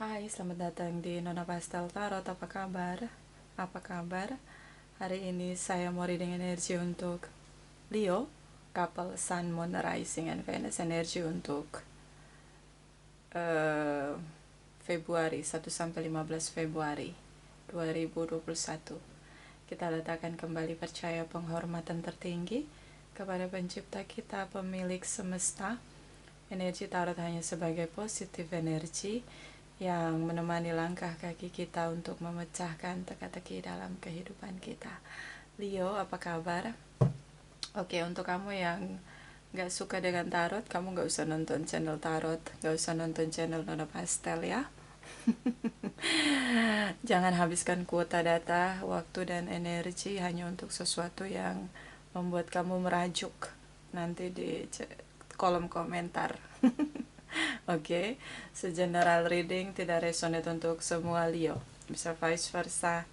Hai, selamat datang di Nona Pastel Tarot. Apa kabar? Apa kabar? Hari ini saya mau reading energi untuk Leo, couple Sun, Moon, Rising, and Venus. Energi untuk eh, Februari 1-15 Februari 2021. Kita letakkan kembali percaya penghormatan tertinggi kepada pencipta kita, pemilik semesta. Energi tarot hanya sebagai positif energi yang menemani langkah kaki kita untuk memecahkan teka-teki dalam kehidupan kita. Leo, apa kabar? Oke, untuk kamu yang gak suka dengan tarot, kamu gak usah nonton channel tarot, gak usah nonton channel Nona Pastel ya. Jangan habiskan kuota data, waktu, dan energi hanya untuk sesuatu yang membuat kamu merajuk nanti di kolom komentar. Oke, segeneral reading tidak resonate untuk semua Leo. Bisa vice versa.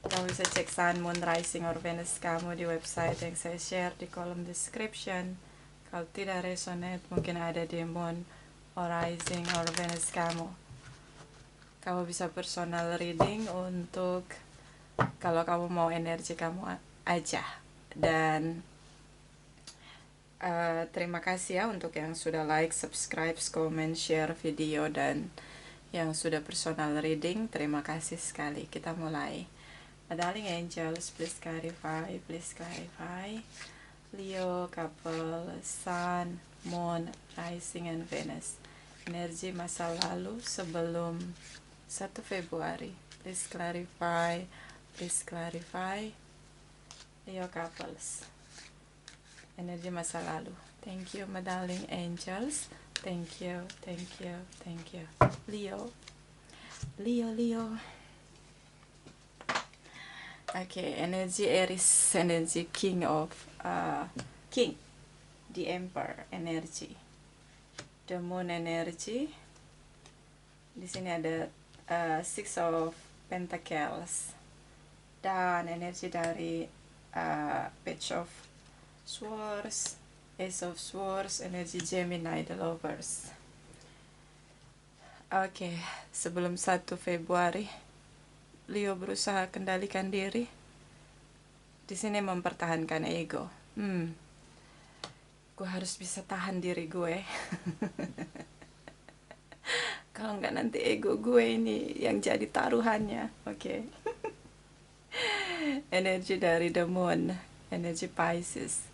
Kamu bisa cek Sun, Moon, Rising, or Venus kamu di website yang saya share di kolom description. Kalau tidak resonate, mungkin ada di Moon, or Rising, or Venus kamu. Kamu bisa personal reading untuk kalau kamu mau energi kamu aja. Dan terima kasih ya untuk yang sudah like, subscribe, comment, share video, dan yang sudah personal reading. Terima kasih sekali. Kita mulai. My darling angels, please clarify, please clarify. Leo, couple, Sun, Moon, Rising, and Venus. Energi masa lalu sebelum 1 Februari. Please clarify, please clarify. Leo couples. Energi masa lalu. Thank you, my darling angels. Thank you, thank you, thank you. Leo. Leo, Leo. Okay, energy Aries, energy King of King, the Emperor energy, the Moon energy. Di sini ada Six of Pentacles dan energi dari Page of Swords, Ace of Swords, energi Gemini, the Lovers. Oke, sebelum 1 Februari, Leo berusaha kendalikan diri. Di sini mempertahankan ego. Gue harus bisa tahan diri gue. Kalau nggak nanti ego gue ini yang jadi taruhannya. Oke. Energi dari the Moon, energi Pisces.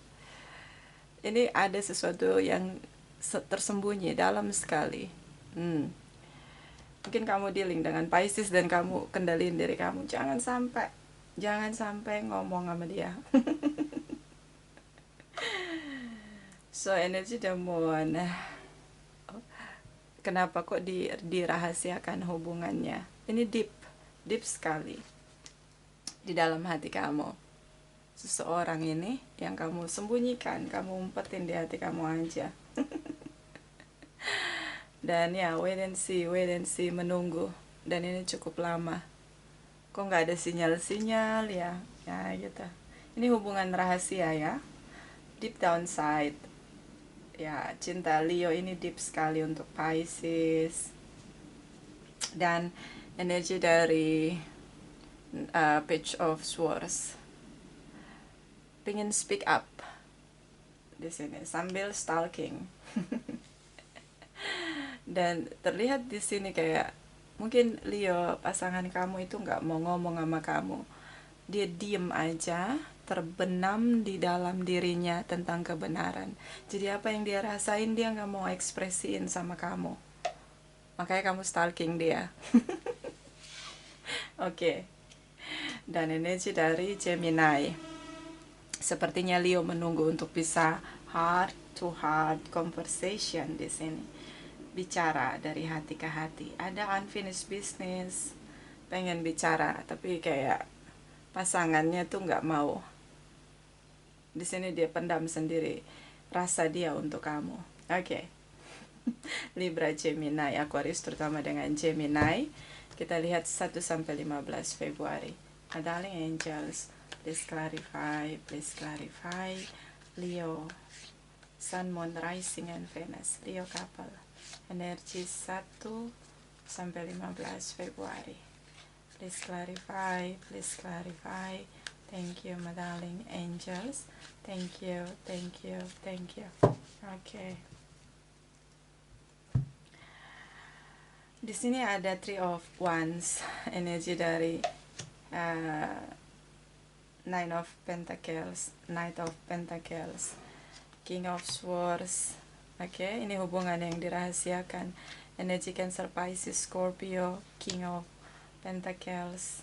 Ini ada sesuatu yang tersembunyi dalam sekali. Mungkin kamu dealing dengan Pisces dan kamu kendaliin diri kamu. Jangan sampai ngomong sama dia. So, energi the Moon. Kenapa kok dirahasiakan hubungannya? Ini deep sekali di dalam hati kamu. Seseorang ini yang kamu sembunyikan, kamu umpetin di hati kamu aja. Dan ya, wait and see, menunggu. Dan ini cukup lama. Kok nggak ada sinyal-sinyal ya? Ya gitu. Ini hubungan rahasia ya. Deep downside. Ya, cinta Leo ini deep sekali untuk Pisces. Dan energi dari Page of Swords. Pengen speak up di sini sambil stalking. Dan terlihat di sini kayak mungkin Leo pasangan kamu itu nggak mau ngomong sama kamu. Dia diem aja, terbenam di dalam dirinya tentang kebenaran. Jadi apa yang dia rasain dia nggak mau ekspresiin sama kamu. Makanya kamu stalking dia. Oke. Dan energi dari Gemini. Sepertinya Leo menunggu untuk bisa heart to heart conversation di sini. Bicara dari hati ke hati. Ada unfinished business, pengen bicara tapi kayak pasangannya tuh nggak mau. Di sini dia pendam sendiri rasa dia untuk kamu. Oke. Libra, Gemini, Aquarius terutama dengan Gemini. Kita lihat 1-15 Februari. My darling angels, please clarify, Leo, Sun, Moon, Rising, and Venus. Leo couple. Energi 1 sampai 15 Februari. Please clarify, please clarify. Thank you, my darling angels. Thank you, thank you, thank you. Okay. Di sini ada Three of Wands, energi dari Nine of Pentacles, Knight of Pentacles, King of Swords. Oke, ini hubungan yang dirahasiakan. Energi Cancer, Pisces, Scorpio, King of Pentacles,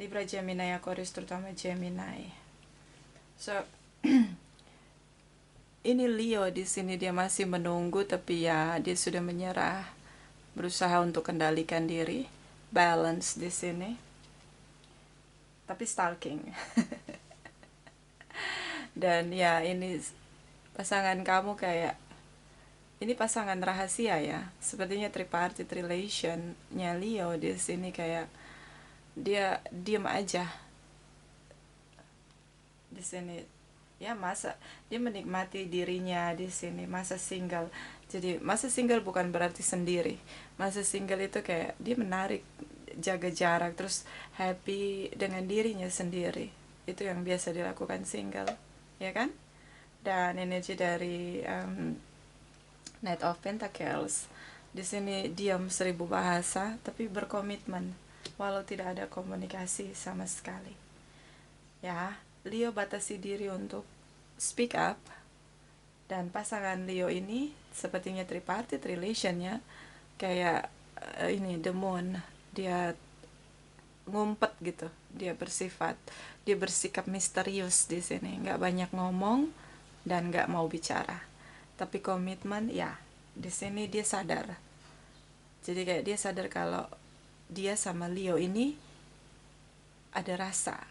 Libra, Gemini, Aquarius, terutama Gemini. So, ini Leo di sini dia masih menunggu, tapi ya dia sudah menyerah, berusaha untuk kendalikan diri, balance di sini. Tapi stalking. Dan ya ini pasangan kamu kayak ini pasangan rahasia ya. Sepertinya tripartite relation-nya Leo di sini kayak dia diem aja di sini. Ya masa dia menikmati dirinya di sini, masa single. Jadi masa single bukan berarti sendiri. Masa single itu kayak dia menarik, jaga jarak, terus happy dengan dirinya sendiri. Itu yang biasa dilakukan single, ya kan? Dan energi dari Knight of Pentacles di sini diam 1000 bahasa, tapi berkomitmen walau tidak ada komunikasi sama sekali. Ya, Leo batasi diri untuk speak up, dan pasangan Leo ini sepertinya tripartite relationnya kayak ini the moon, dia ngumpet gitu, dia bersikap misterius di sini, nggak banyak ngomong dan nggak mau bicara, tapi komitmen ya. Di sini dia sadar, jadi kayak dia sadar kalau dia sama Leo ini ada rasa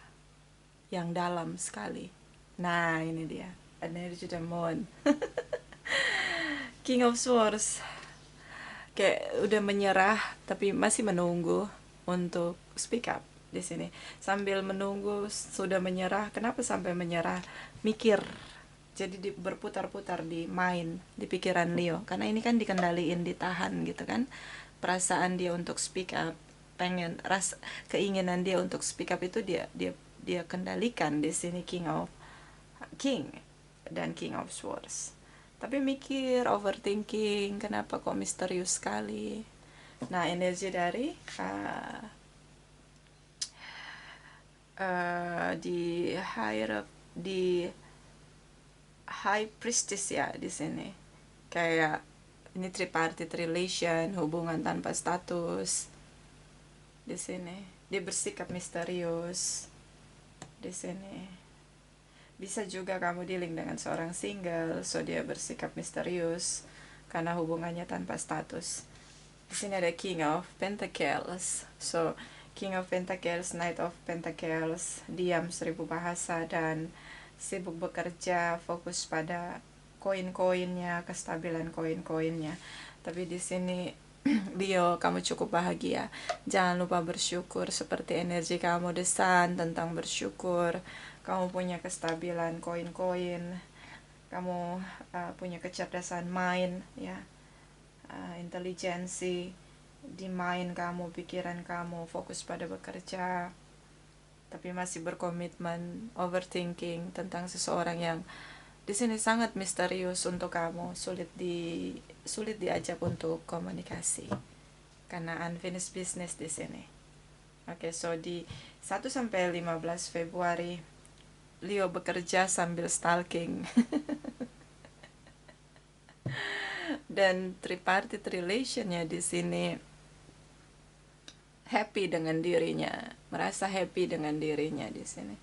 yang dalam sekali. Nah ini dia energi the moon. King of Swords kayak udah menyerah tapi masih menunggu untuk speak up di sini. Sambil menunggu sudah menyerah. Kenapa sampai menyerah? Mikir. Jadi berputar-putar di mind, di pikiran Leo. Karena ini kan dikendaliin, ditahan gitu kan. Perasaan dia untuk speak up, keinginan dia untuk speak up itu dia kendalikan di sini. King dan King of Swords. Tapi mikir, overthinking, kenapa kok misterius sekali. Nah, energi dari di High Priestess ya di sini. Kayak ini tripartite relation, hubungan tanpa status. Di sini dia bersikap misterius. Di sini bisa juga kamu dealing dengan seorang single, so dia bersikap misterius karena hubungannya tanpa status. Di sini ada King of Pentacles, so King of Pentacles, Knight of Pentacles, diam 1000 bahasa dan sibuk bekerja, fokus pada koin-koinnya, kestabilan koin-koinnya. Tapi di sini Leo, kamu cukup bahagia. Jangan lupa bersyukur, seperti energi kamu The Sun, tentang bersyukur. Kamu punya kestabilan koin-koin, kamu punya kecerdasan mind ya, intelijensi di mind kamu, pikiran kamu fokus pada bekerja, tapi masih berkomitmen, overthinking tentang seseorang yang di sini sangat misterius untuk kamu, sulit diajak untuk komunikasi karena unfinished business di sini. Oke, so di 1 sampai 15 Februari Leo bekerja sambil stalking. Dan tripartite relationnya di sini happy dengan dirinya, merasa happy dengan dirinya di sini.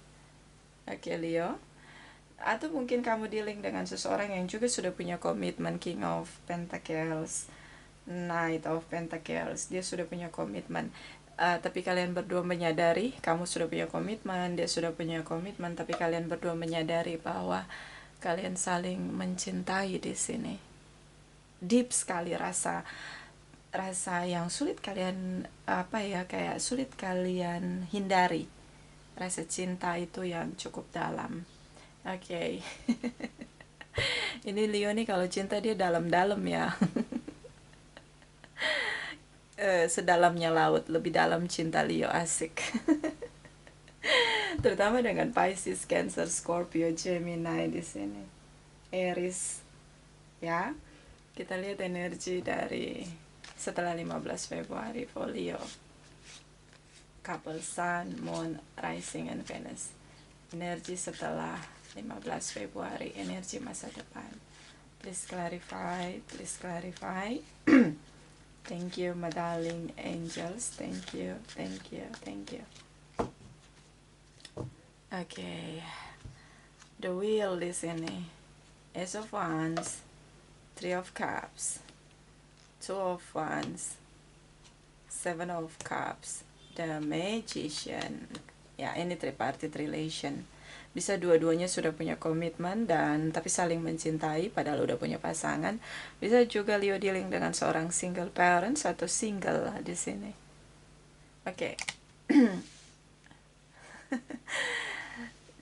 Oke, Leo. Atau mungkin kamu dealing dengan seseorang yang juga sudah punya komitmen, King of Pentacles, Knight of Pentacles, dia sudah punya komitmen. Tapi kalian berdua menyadari, kamu sudah punya komitmen, dia sudah punya komitmen, tapi kalian berdua menyadari bahwa kalian saling mencintai di sini. Deep sekali rasa yang sulit kalian kayak sulit kalian hindari. Rasa cinta itu yang cukup dalam. Oke. Ini Leo nih kalau cinta dia dalam-dalam ya. sedalamnya laut, lebih dalam cinta Leo, asik. Terutama dengan Pisces, Cancer, Scorpio, Gemini di sini. Aries, ya. Kita lihat energi dari setelah 15 Februari for Leo. Couple Sun, Moon, Rising, and Venus. Energi setelah 15 Februari, energi masa depan. Please clarify, please clarify. Thank you, my darling angels. Thank you, thank you, thank you. Okay, the wheel di sini. Ace of Wands, Three of Cups, Two of Wands, Seven of Cups, The Magician. Ya, ini tripartite relation. Bisa dua-duanya sudah punya komitmen dan tapi saling mencintai padahal udah punya pasangan. Bisa juga Leo dealing dengan seorang single parents atau single di sini. Oke.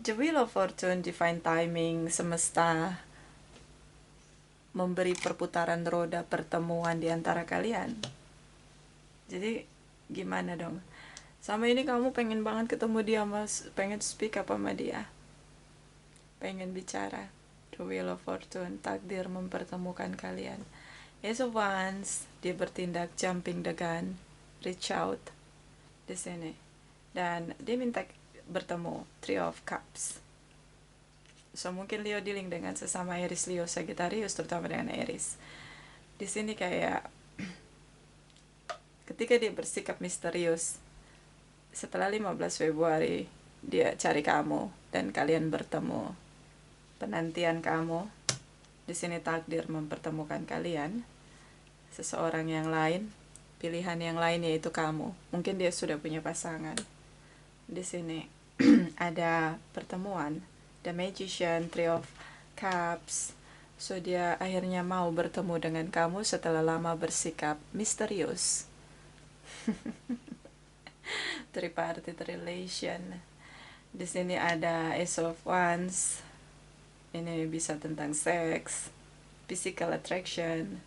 The Wheel of Fortune, divine timing, semesta memberi perputaran roda pertemuan di antara kalian. Jadi gimana dong? Sama ini kamu pengen banget ketemu dia, mas, pengen speak apa sama dia, pengen bicara. The Wheel of Fortune, takdir mempertemukan kalian. Ace of Wands, dia bertindak jumping the gun, reach out di sini, dan dia minta bertemu. Three of Cups. So mungkin Leo dealing dengan sesama Aries, Leo, Sagittarius, terutama dengan Aries. Di sini kayak ketika dia bersikap misterius, setelah 15 Februari dia cari kamu dan kalian bertemu. Penantian kamu, di sini takdir mempertemukan kalian. Seseorang yang lain, pilihan yang lain yaitu kamu. Mungkin dia sudah punya pasangan. Di sini ada pertemuan. The Magician, Three of Cups. So dia akhirnya mau bertemu dengan kamu setelah lama bersikap misterius. Tripartite relation. Di sini ada Ace of Wands. Ini bisa tentang seks, physical attraction.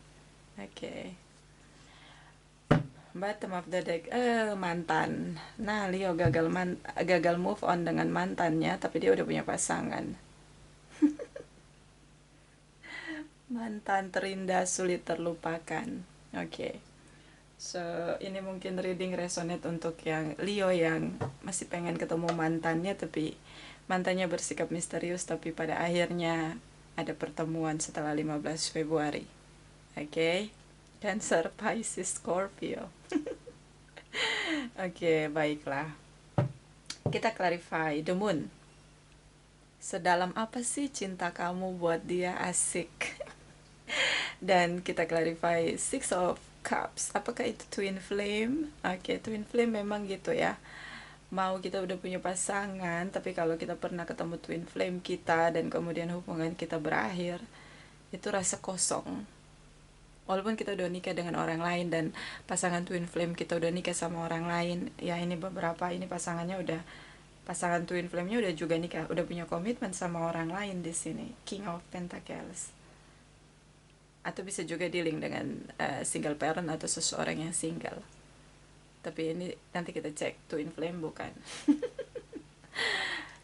Oke. Bottom of the deck, mantan. Nah, Leo gagal move on dengan mantannya, tapi dia udah punya pasangan. Mantan terindah sulit terlupakan. Oke. So, ini mungkin reading resonate untuk yang Leo yang masih pengen ketemu mantannya, tapi mantannya bersikap misterius, tapi pada akhirnya ada pertemuan setelah 15 Februari. Oke. Cancer, Pisces, Scorpio. Oke, baiklah. Kita clarify the moon. Sedalam apa sih cinta kamu buat dia, asik. Dan kita clarify Six of Cups. Apakah itu twin flame? Oke, twin flame memang gitu ya. Mau kita udah punya pasangan, tapi kalau kita pernah ketemu twin flame kita dan kemudian hubungan kita berakhir, itu rasa kosong. Walaupun kita udah nikah dengan orang lain dan pasangan twin flame kita udah nikah sama orang lain, ya ini beberapa ini pasangan twin flame-nya udah juga nikah, udah punya komitmen sama orang lain di sini. King of Pentacles. Atau bisa juga dealing dengan single parent atau seseorang yang single. Tapi ini nanti kita cek twin flame bukan.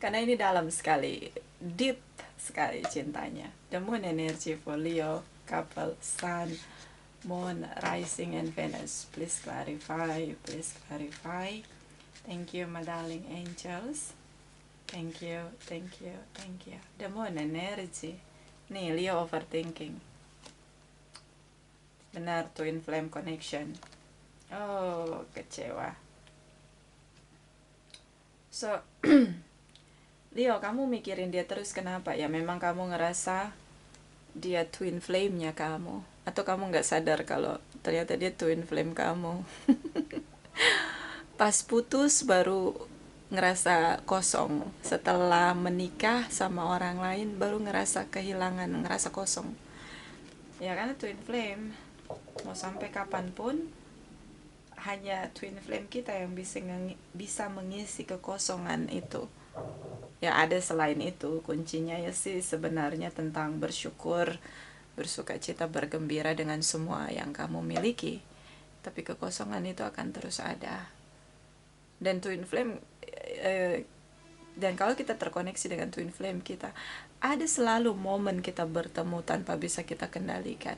Karena ini dalam sekali, deep sekali cintanya. The moon energy for Leo, couple, sun, moon, rising, and Venus. Please clarify, please clarify. Thank you, my darling angels. Thank you, thank you, thank you. The moon energy. Nih, Leo overthinking. Benar, twin flame connection. Oh, kecewa. So, Leo, kamu mikirin dia terus kenapa? Ya memang kamu ngerasa dia twin flame-nya kamu. Atau kamu nggak sadar kalau ternyata dia twin flame kamu. Pas putus baru ngerasa kosong. Setelah menikah sama orang lain baru ngerasa kehilangan, ngerasa kosong. Ya karena twin flame, mau sampai kapanpun hanya twin flame kita yang bisa mengisi kekosongan itu. Ya ada selain itu, kuncinya ya sih sebenarnya tentang bersyukur, bersuka cita, bergembira dengan semua yang kamu miliki. tapi kekosongan itu akan terus ada. Dan twin flame, dan kalau kita terkoneksi dengan twin flame kita, ada selalu momen kita bertemu tanpa bisa kita kendalikan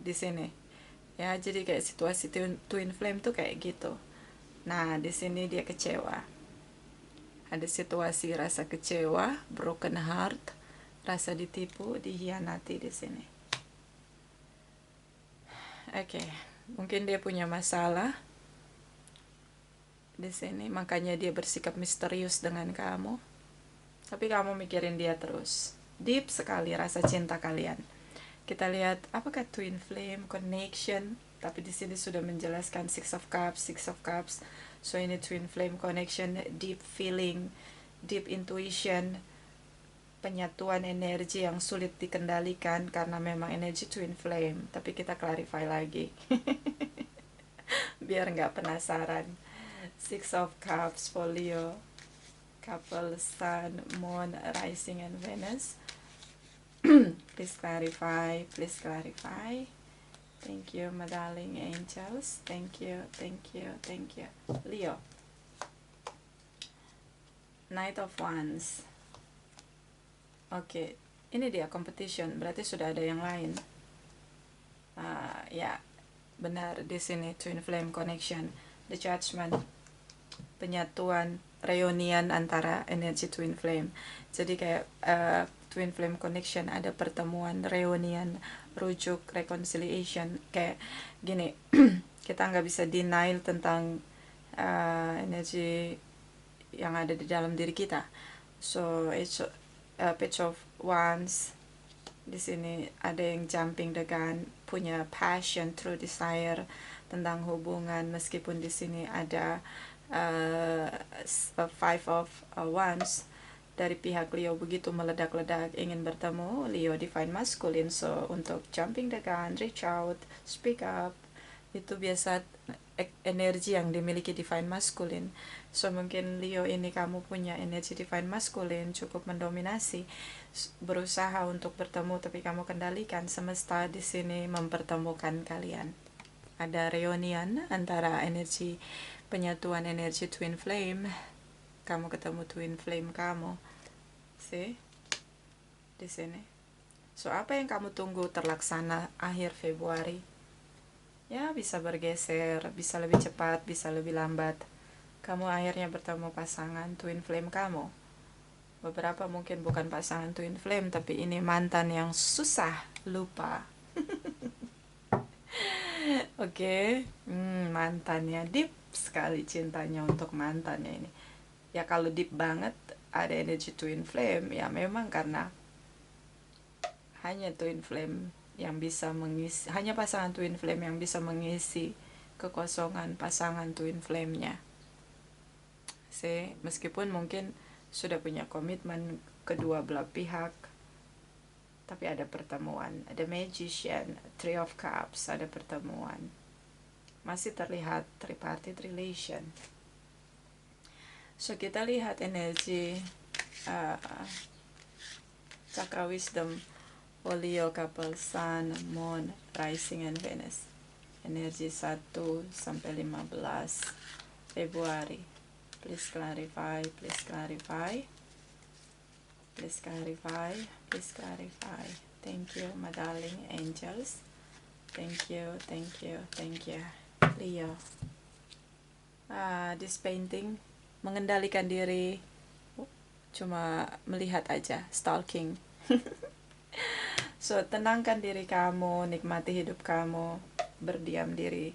di sini ya. Jadi kayak situasi twin flame tuh kayak gitu. Nah, di sini dia kecewa. Ada situasi rasa kecewa, broken heart, rasa ditipu, dihianati di sini. Oke, mungkin dia punya masalah di sini, makanya dia bersikap misterius dengan kamu. Tapi kamu mikirin dia terus. Deep sekali rasa cinta kalian. Kita lihat apakah twin flame connection, tapi di sini sudah menjelaskan Six of Cups. So ini twin flame connection, deep feeling, deep intuition, penyatuan energi yang sulit dikendalikan karena memang energi twin flame. Tapi kita clarify lagi biar nggak penasaran. Six of Cups for Leo couple, Sun, Moon, Rising, and Venus. Please clarify. Thank you, my darling angels. Thank you. Leo, Knight of Wands. Oke, ini dia competition, berarti sudah ada yang lain. Ya, benar, di sini twin flame connection, the judgment, penyatuan, reunian antara energi twin flame. Jadi kayak twin flame connection, ada pertemuan, reunian, rujuk, reconciliation. Kayak gini, kita nggak bisa denial tentang energi yang ada di dalam diri kita. So it's Page of Wands. Di sini ada yang jumping the gun, punya passion, true desire tentang hubungan, meskipun di sini ada Five of Wands dari pihak Leo begitu meledak-ledak ingin bertemu. Leo divine masculine, so untuk jumping the gun, reach out, speak up, itu biasa energi yang dimiliki divine masculine. So mungkin Leo ini kamu punya energi divine masculine cukup mendominasi, berusaha untuk bertemu tapi kamu kendalikan. Semesta di sini mempertemukan kalian. Ada reunian antara energi, penyatuan energi twin flame. Kamu ketemu twin flame kamu. See? Di sini. So apa yang kamu tunggu terlaksana akhir Februari? Ya, bisa bergeser, bisa lebih cepat, bisa lebih lambat. Kamu akhirnya bertemu pasangan twin flame kamu. Beberapa mungkin bukan pasangan twin flame, tapi ini mantan yang susah lupa. Oke. Mantannya deep sekali cintanya untuk mantannya ini. Ya kalau deep banget ada energi twin flame, ya memang karena hanya twin flame yang bisa mengisi, hanya pasangan twin flame yang bisa mengisi kekosongan pasangan twin flame-nya. Meskipun mungkin sudah punya komitmen kedua belah pihak, tapi ada pertemuan. Ada Magician, Three of Cups, ada pertemuan. Masih terlihat tripartite relation. So kita lihat energi Chakra Wisdom, Leo couple, Sun, Moon, Rising, and Venus. Energi 1 sampai 15 Februari. Please clarify. Thank you, my darling angels. Thank you. Leo. This painting, mengendalikan diri, cuma melihat aja, stalking. So, tenangkan diri kamu, nikmati hidup kamu, berdiam diri.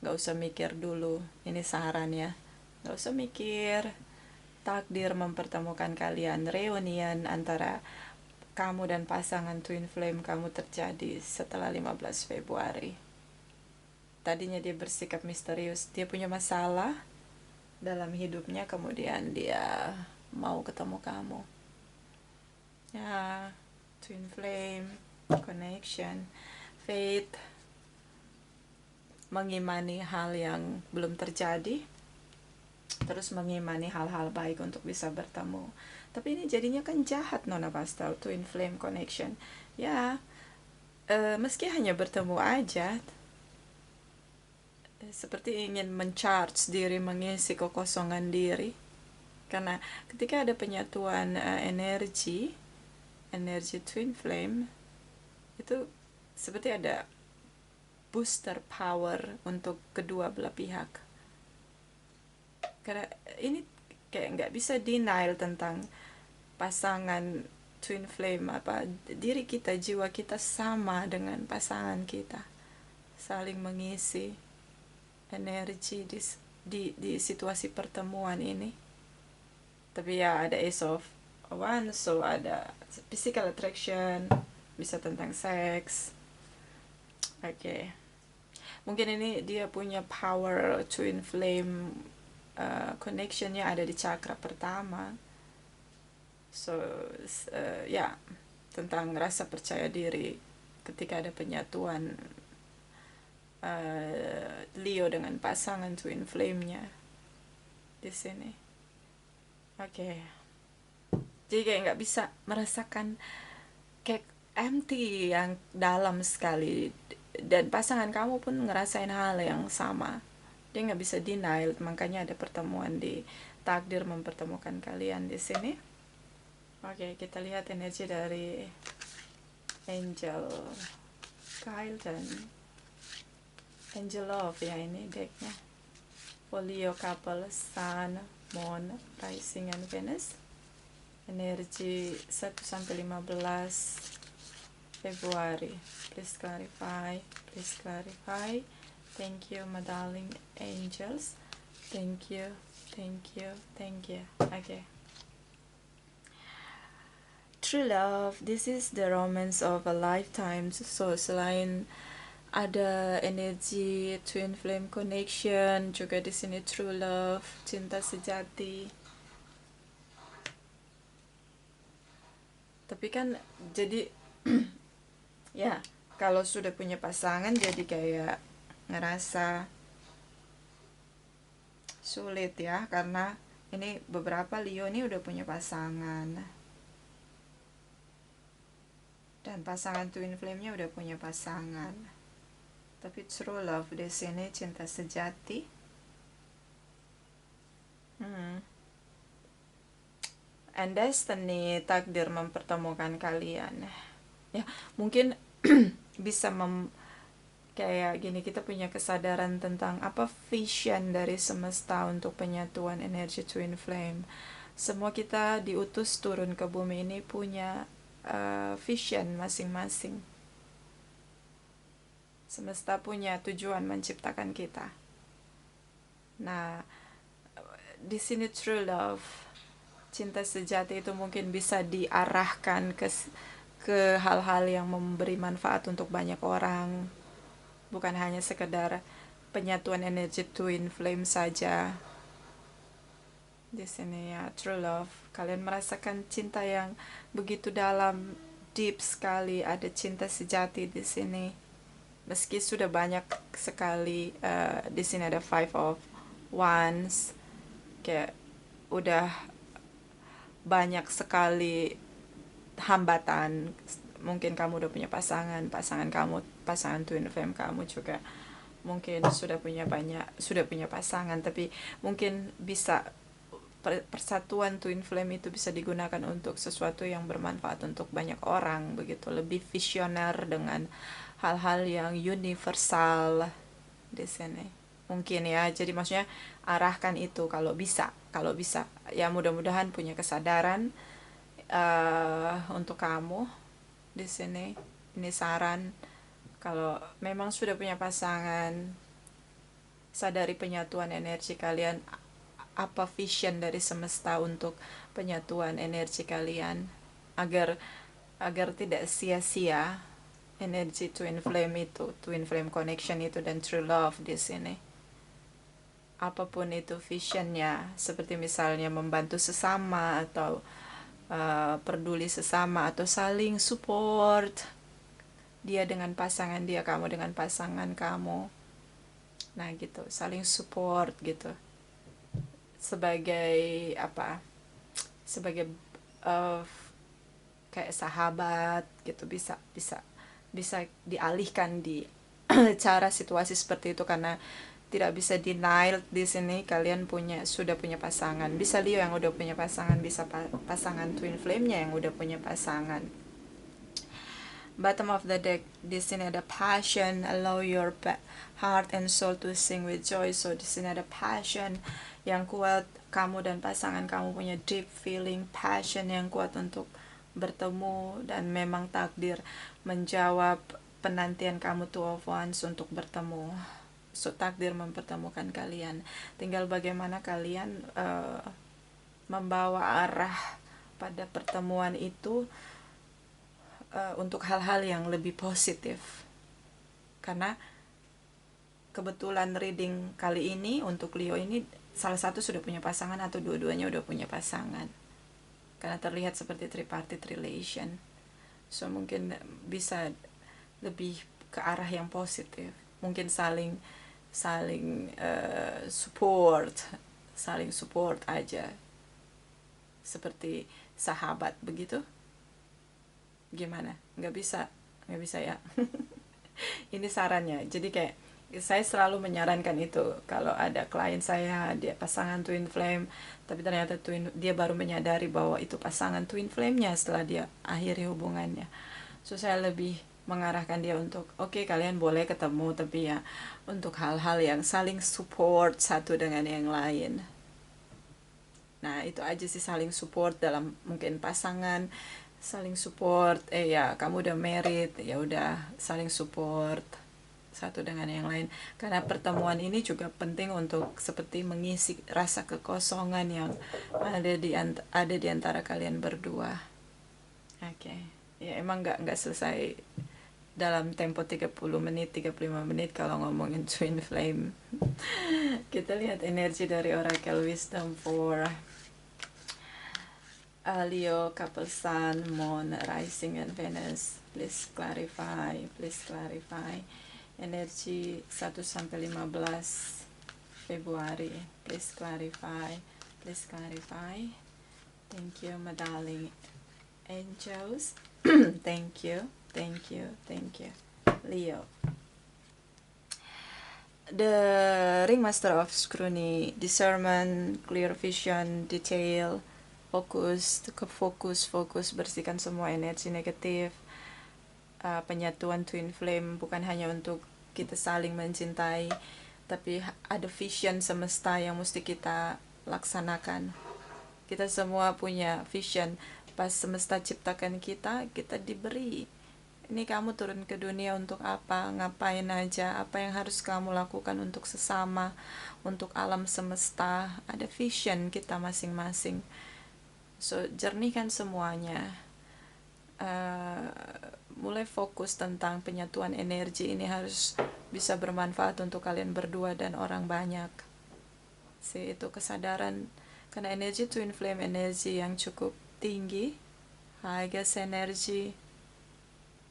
Gak usah mikir dulu, ini saran ya. Gak usah mikir, takdir mempertemukan kalian. Reunian antara kamu dan pasangan twin flame kamu terjadi setelah 15 Februari. Tadinya dia bersikap misterius, dia punya masalah dalam hidupnya, kemudian dia mau ketemu kamu. Ya, twin flame, connection, faith, mengimani hal yang belum terjadi, terus mengimani hal-hal baik untuk bisa bertemu. Tapi ini jadinya kan jahat, Nona Pastel, twin flame connection. Ya, meski hanya bertemu aja, seperti ingin mencharge diri, mengisi kekosongan diri. Karena ketika ada penyatuan energi twin flame, itu seperti ada booster power untuk kedua belah pihak. Karena ini kayak nggak bisa denial tentang pasangan twin flame, diri kita, jiwa kita sama dengan pasangan kita, saling mengisi energi di situasi pertemuan ini. Tapi ya ada Ace of Wands, so ada physical attraction, bisa tentang seks. Oke. Mungkin ini dia punya power twin flame, connectionnya ada di chakra pertama. So ya, tentang rasa percaya diri ketika ada penyatuan Leo dengan pasangan twin flame-nya di sini. Oke. Jadi kayak nggak bisa merasakan kayak empty yang dalam sekali, dan pasangan kamu pun ngerasain hal yang sama. Dia nggak bisa denial, makanya ada pertemuan di takdir mempertemukan kalian di sini. Oke, kita lihat energi dari Angel Kyle dan Angel Love ya, ini decknya. Leo couple, Sun, Moon, Rising, and Venus. Energi 1-15 Februari. Please clarify. Thank you, my darling angels. Thank you. Okay. True love, this is the romance of a lifetime. So selain ada energi twin flame connection, juga di sini true love, cinta sejati. Tapi kan jadi ya, kalau sudah punya pasangan jadi kayak ngerasa sulit ya, karena ini beberapa Leo ini udah punya pasangan, dan pasangan twin flame-nya udah punya pasangan. Tapi true love di sini, cinta sejati. And destiny, takdir mempertemukan kalian. Ya, mungkin bisa kayak gini, kita punya kesadaran tentang apa vision dari semesta untuk penyatuan energi twin flame. Semua kita diutus turun ke bumi ini punya vision masing-masing. Semesta punya tujuan menciptakan kita. Nah, di sini true love, cinta sejati itu mungkin bisa diarahkan ke hal-hal yang memberi manfaat untuk banyak orang, bukan hanya sekedar penyatuan energi twin flame saja. Di sini ya, true love, kalian merasakan cinta yang begitu dalam, deep sekali, ada cinta sejati di sini. Meski sudah banyak sekali, di sini ada Five of Wands, kayak udah banyak sekali hambatan. Mungkin kamu udah punya pasangan kamu, pasangan twin flame kamu juga mungkin sudah punya pasangan, tapi mungkin bisa persatuan twin flame itu bisa digunakan untuk sesuatu yang bermanfaat untuk banyak orang, begitu, lebih visioner dengan hal-hal yang universal di sini mungkin ya. Jadi maksudnya arahkan itu kalau bisa ya, mudah-mudahan punya kesadaran untuk kamu di sini. Ini saran, kalau memang sudah punya pasangan, sadari penyatuan energi kalian, apa vision dari semesta untuk penyatuan energi kalian, agar tidak sia-sia energi twin flame itu, twin flame connection itu, dan true love di sini. Apapun itu visionnya, seperti misalnya membantu sesama, atau peduli sesama, atau saling support, dia dengan pasangan dia, kamu dengan pasangan kamu. Nah gitu, saling support gitu, sebagai kayak sahabat gitu, bisa dialihkan di cara situasi seperti itu, karena tidak bisa denial di sini kalian sudah punya pasangan. Bisa Leo yang udah punya pasangan, bisa pasangan twin flame-nya yang udah punya pasangan. Bottom of the deck, di sini ada passion, allow your heart and soul to sing with joy. So di sini ada passion yang kuat, kamu dan pasangan kamu punya deep feeling, passion yang kuat untuk bertemu, dan memang takdir menjawab penantian kamu two of wands untuk bertemu. So takdir mempertemukan kalian, tinggal bagaimana kalian membawa arah pada pertemuan itu untuk hal-hal yang lebih positif. Karena kebetulan reading kali ini untuk Leo ini salah satu sudah punya pasangan atau dua-duanya udah punya pasangan, karena terlihat seperti tripartite relation. So mungkin bisa lebih ke arah yang positif, mungkin saling support aja, seperti sahabat begitu. Gimana? Nggak bisa ya. Ini sarannya. Jadi kayak saya selalu menyarankan itu kalau ada klien saya dia pasangan twin flame, tapi ternyata dia baru menyadari bahwa itu pasangan twin flame-nya setelah dia akhiri hubungannya. So saya lebih mengarahkan dia untuk oke, kalian boleh ketemu, tapi ya untuk hal-hal yang saling support satu dengan yang lain. Nah itu aja sih, saling support dalam mungkin pasangan, saling support. Ya kamu udah married, ya udah saling support satu dengan yang lain, karena pertemuan ini juga penting untuk seperti mengisi rasa kekosongan yang ada di antara kalian berdua. Oke. Ya emang nggak selesai dalam tempo 30 menit 35 menit kalau ngomongin twin flame. Kita lihat energi dari Oracle Wisdom for Leo, couple Sun, Moon, Rising, and Venus. Please clarify. Energi 1-15 Februari. Please clarify. Thank you, my darling angels. Thank you. Leo. The Ringmaster of Scrutiny, discernment, clear vision, detail, fokus, bersihkan semua energi negatif. Penyatuan twin flame bukan hanya untuk kita saling mencintai, tapi ada vision semesta yang mesti kita laksanakan. Kita semua punya vision. Pas semesta ciptakan kita diberi, ini kamu turun ke dunia untuk apa, ngapain aja, apa yang harus kamu lakukan untuk sesama, untuk alam semesta. Ada vision kita masing-masing. So jernihkan semuanya. Mulai fokus tentang penyatuan energi ini harus bisa bermanfaat untuk kalian berdua dan orang banyak. Itu kesadaran, karena energi twin flame energi yang cukup tinggi, high gas energy,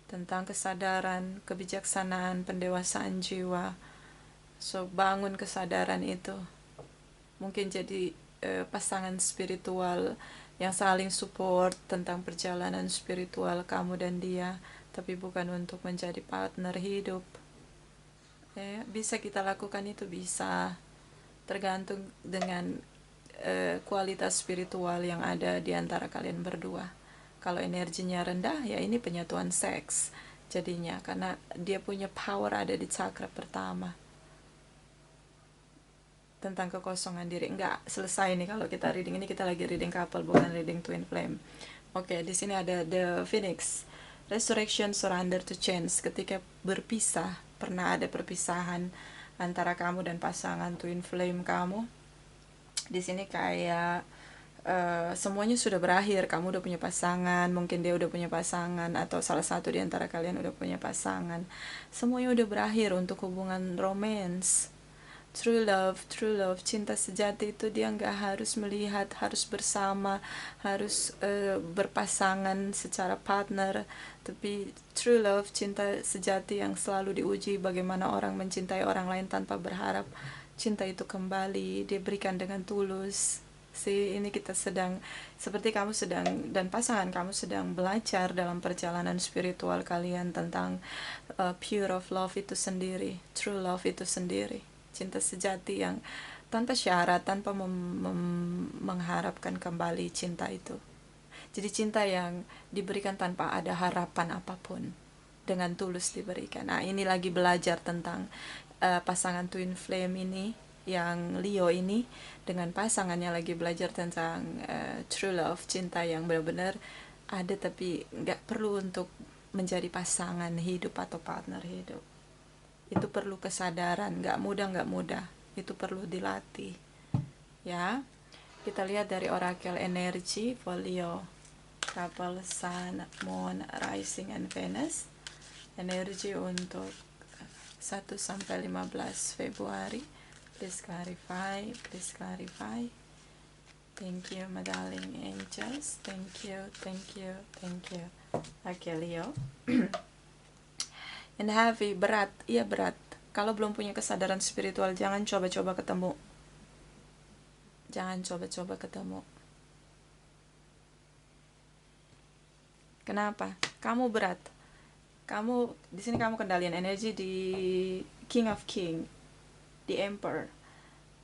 tentang kesadaran, kebijaksanaan, pendewasaan jiwa. So bangun kesadaran itu. Mungkin jadi pasangan spiritual yang saling support tentang perjalanan spiritual kamu dan dia, tapi bukan untuk menjadi partner hidup. Bisa kita lakukan itu, bisa, tergantung dengan kualitas spiritual yang ada di antara kalian berdua. Kalau energinya rendah, ya ini penyatuan seks jadinya, karena dia punya power ada di chakra pertama. Tentang kekosongan diri. Enggak selesai nih kalau kita reading ini, kita lagi reading couple bukan reading twin flame. Oke, di sini ada the Phoenix, resurrection, surrender to change. Ketika berpisah, pernah ada perpisahan antara kamu dan pasangan twin flame kamu. Di sini kayak semuanya sudah berakhir. Kamu udah punya pasangan, mungkin dia udah punya pasangan, atau salah satu di antara kalian udah punya pasangan. Semuanya udah berakhir untuk hubungan romance. True love, cinta sejati itu dia nggak harus melihat, harus bersama, harus berpasangan secara partner. Tapi true love, cinta sejati yang selalu diuji, bagaimana orang mencintai orang lain tanpa berharap cinta itu kembali, diberikan dengan tulus. Ini kita sedang, seperti kamu sedang, dan pasangan kamu sedang belajar dalam perjalanan spiritual kalian tentang pure of love itu sendiri, true love itu sendiri. cinta sejati yang tanpa syarat, tanpa mengharapkan kembali cinta itu. Jadi cinta yang diberikan tanpa ada harapan apapun, dengan tulus diberikan. Nah, ini lagi belajar tentang pasangan twin flame ini, yang Leo ini dengan pasangannya lagi belajar tentang true love, cinta yang benar-benar ada tapi nggak perlu untuk menjadi pasangan hidup atau partner hidup. Itu perlu kesadaran, nggak mudah, itu perlu dilatih. Ya, kita lihat dari oracle energi for Leo couple Sun, Moon, Rising, and Venus. Energi untuk 1 sampai 15 Februari. Please clarify, please clarify. Thank you, my darling angels. Thank you, thank you, thank you. Oke, Leo. And heavy, berat. Iya, berat. Kalau belum punya kesadaran spiritual, jangan coba-coba ketemu. Jangan coba-coba ketemu. Kenapa? Kamu berat. Kamu di sini, kamu kendalian energi di King of King, di Emperor.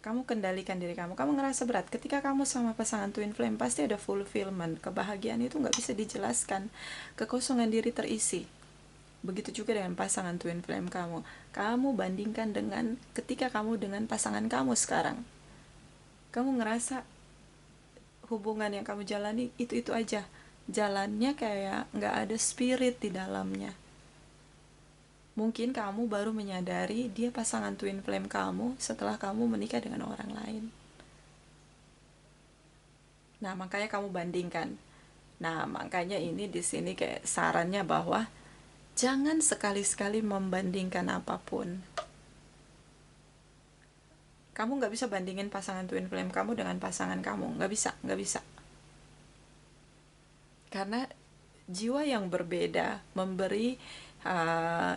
Kamu kendalikan diri kamu. Kamu ngerasa berat. Ketika kamu sama pasangan twin flame, pasti ada fulfillment. Kebahagiaan itu nggak bisa dijelaskan. Kekosongan diri terisi. Begitu juga dengan pasangan twin flame kamu. Kamu bandingkan dengan ketika kamu dengan pasangan kamu sekarang. Kamu ngerasa hubungan yang kamu jalani itu aja. Jalannya kayak nggak ada spirit di dalamnya. Mungkin kamu baru menyadari dia pasangan twin flame kamu setelah kamu menikah dengan orang lain. Nah, makanya kamu bandingkan. Nah, makanya ini di sini kayak sarannya bahwa jangan sekali-sekali membandingkan apapun. Kamu nggak bisa bandingin pasangan twin flame kamu dengan pasangan kamu. Nggak bisa. Karena jiwa yang berbeda memberi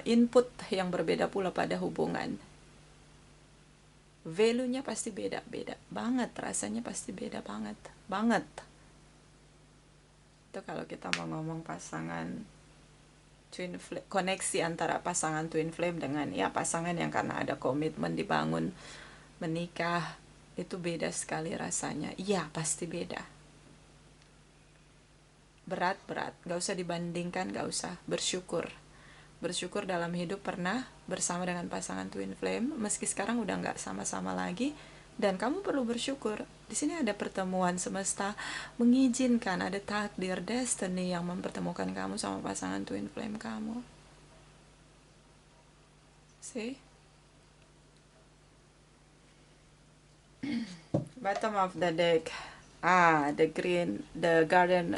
input yang berbeda pula pada hubungan. Value-nya pasti beda-beda banget, rasanya pasti beda banget. Itu kalau kita mau ngomong pasangan twin flame, koneksi antara pasangan twin flame dengan ya pasangan yang karena ada komitmen dibangun menikah, itu beda sekali rasanya. Iya, pasti beda. Berat, gak usah dibandingkan, gak usah. Bersyukur dalam hidup pernah bersama dengan pasangan twin flame, meski sekarang udah gak sama-sama lagi, dan kamu perlu bersyukur. Di sini ada pertemuan semesta mengizinkan, ada takdir, destiny yang mempertemukan kamu sama pasangan twin flame kamu. See? Bottom of the deck. The green, the garden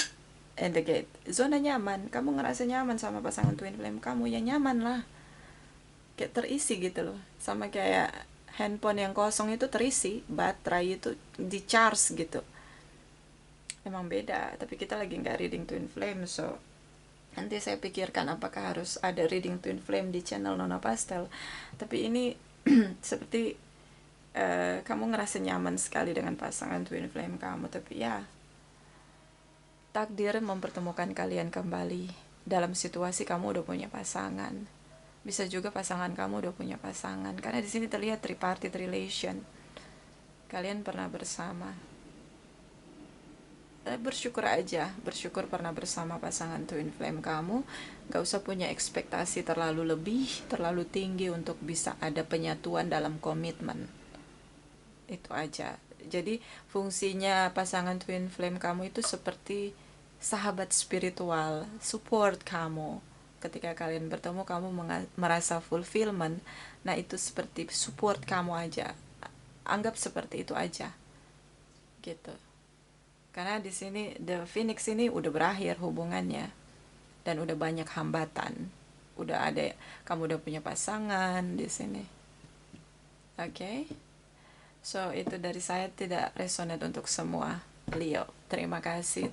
and the gate. Zona nyaman. Kamu ngerasa nyaman sama pasangan twin flame kamu, ya nyaman lah. Kayak terisi gitu loh. Sama kayak handphone yang kosong itu terisi, baterai itu di charge gitu. Emang beda, tapi kita lagi nggak reading twin flame, so nanti saya pikirkan apakah harus ada reading twin flame di channel Nona Pastel. Tapi ini seperti kamu ngerasa nyaman sekali dengan pasangan twin flame kamu, tapi ya takdir mempertemukan kalian kembali dalam situasi kamu udah punya pasangan. Bisa juga pasangan kamu udah punya pasangan, karena di sini terlihat tripartite relation. Kalian pernah bersama. Bersyukur aja, bersyukur pernah bersama pasangan twin flame kamu. Gak usah punya ekspektasi terlalu lebih, terlalu tinggi untuk bisa ada penyatuan dalam komitmen. Itu aja. Jadi fungsinya pasangan twin flame kamu itu seperti sahabat spiritual, support kamu. Ketika kalian bertemu, kamu merasa fulfillment. Nah, itu seperti support kamu aja. Anggap seperti itu aja. Gitu. Karena di sini The Phoenix ini udah berakhir hubungannya. Dan udah banyak hambatan. Udah ada, kamu udah punya pasangan di sini. Oke. So, itu dari saya, tidak resonate untuk semua Leo. Terima kasih.